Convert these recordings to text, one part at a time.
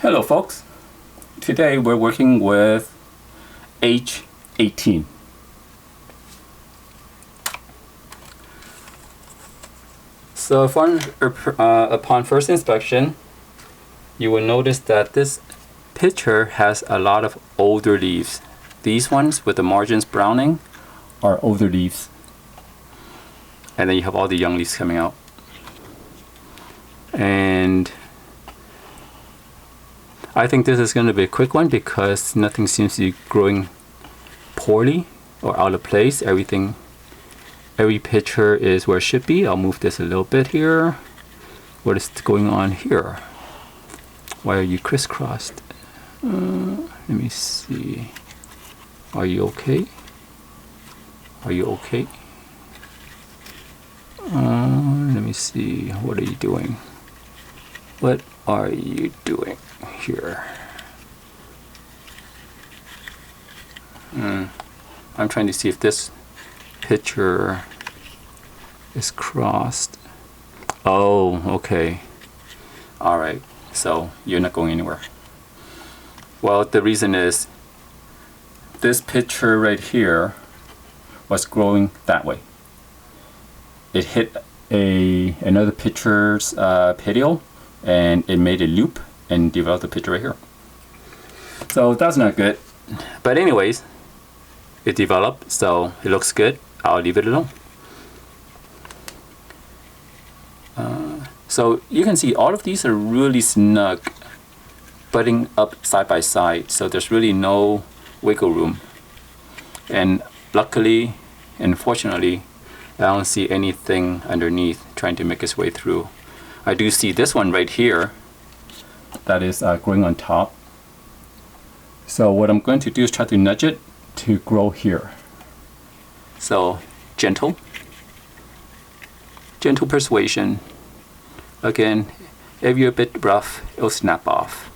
Hello folks, today we're working with H18. So upon first inspection, you will notice that this picture has a lot of older leaves. These ones with the margins browning are older leaves. And then you have all the young leaves coming out. And I think this is going to be a quick one because nothing seems to be growing poorly or out of place. Every picture is where it should be. I'll move this a little bit here. What is going on here? Why are you crisscrossed? Let me see. Are you okay? Are you okay? Let me see. What are you doing? What are you doing here? I'm trying to see if this picture is crossed. Oh, okay. Alright, so you're not going anywhere. Well, the reason is this picture right here was growing that way. It hit another picture's petiole and it made a loop and developed a picture right here. So that's not good. But anyways, it developed, so it looks good. I'll leave it alone. So you can see all of these are really snug, butting up side by side, so there's really no wiggle room. And luckily and fortunately, I don't see anything underneath trying to make its way through. I do see this one right here that is growing on top. So what I'm going to do is try to nudge it to grow here. So gentle persuasion. Again, if you're a bit rough, it'll snap off.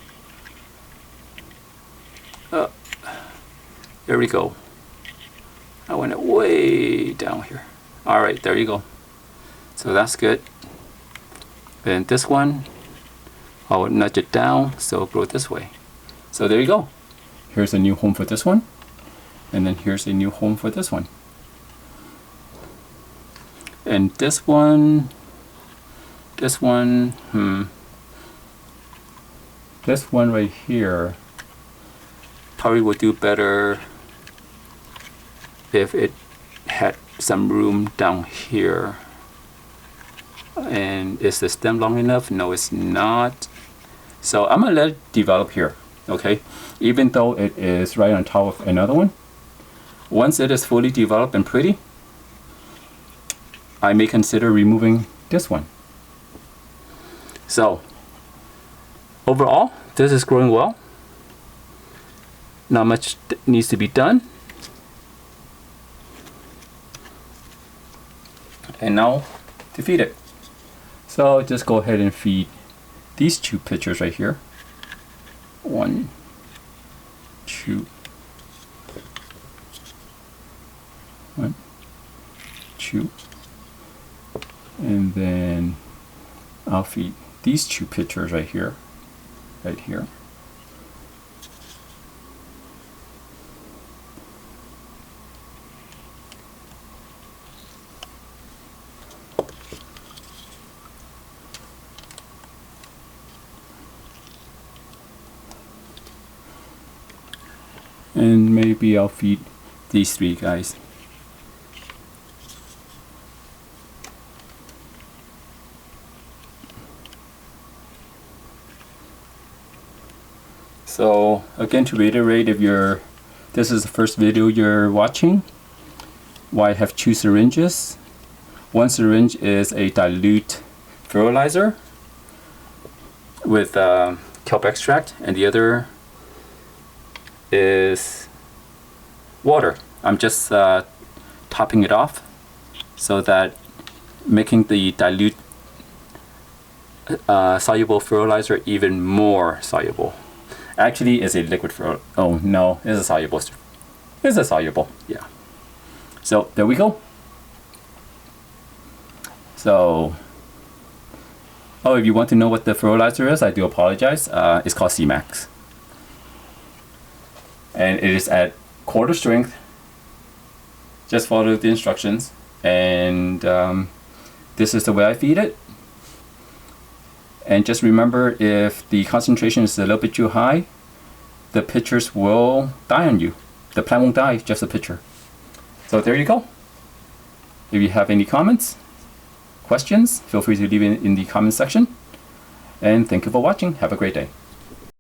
There we go. I went it way down here. Alright, there you go. So that's good. And this one, I'll nudge it down so it'll grow this way. So there you go. Here's a new home for this one. And then here's a new home for this one. And this one right here probably would do better if it had some room down here. And is the stem long enough? No, it's not. So I'm gonna let it develop here, okay? Even though it is right on top of another one. Once it is fully developed and pretty, I may consider removing this one. So overall, this is growing well. Not much needs to be done. And now to feed it. So just go ahead and feed these two pictures right here. 1, 2, 1, 2, and then I'll feed these two pictures right here, right here. And maybe I'll feed these three guys. So again, to reiterate, if this is the first video you're watching, why I have 2 syringes. One syringe is a dilute fertilizer with kelp extract, and the other is water. I'm just topping it off so that making the dilute soluble fertilizer even more soluble. Actually, it's a liquid fertilizer. Oh no, it's a soluble. It's a soluble, yeah. So there we go. So Oh, if you want to know what the fertilizer is, I do apologize. It's called C-Max. And it is at quarter strength. Just follow the instructions. And this is the way I feed it. And just remember, if the concentration is a little bit too high, the pitchers will die on you. The plant won't die, just the pitcher. So there you go. If you have any comments, questions, feel free to leave it in the comment section. And thank you for watching. Have a great day.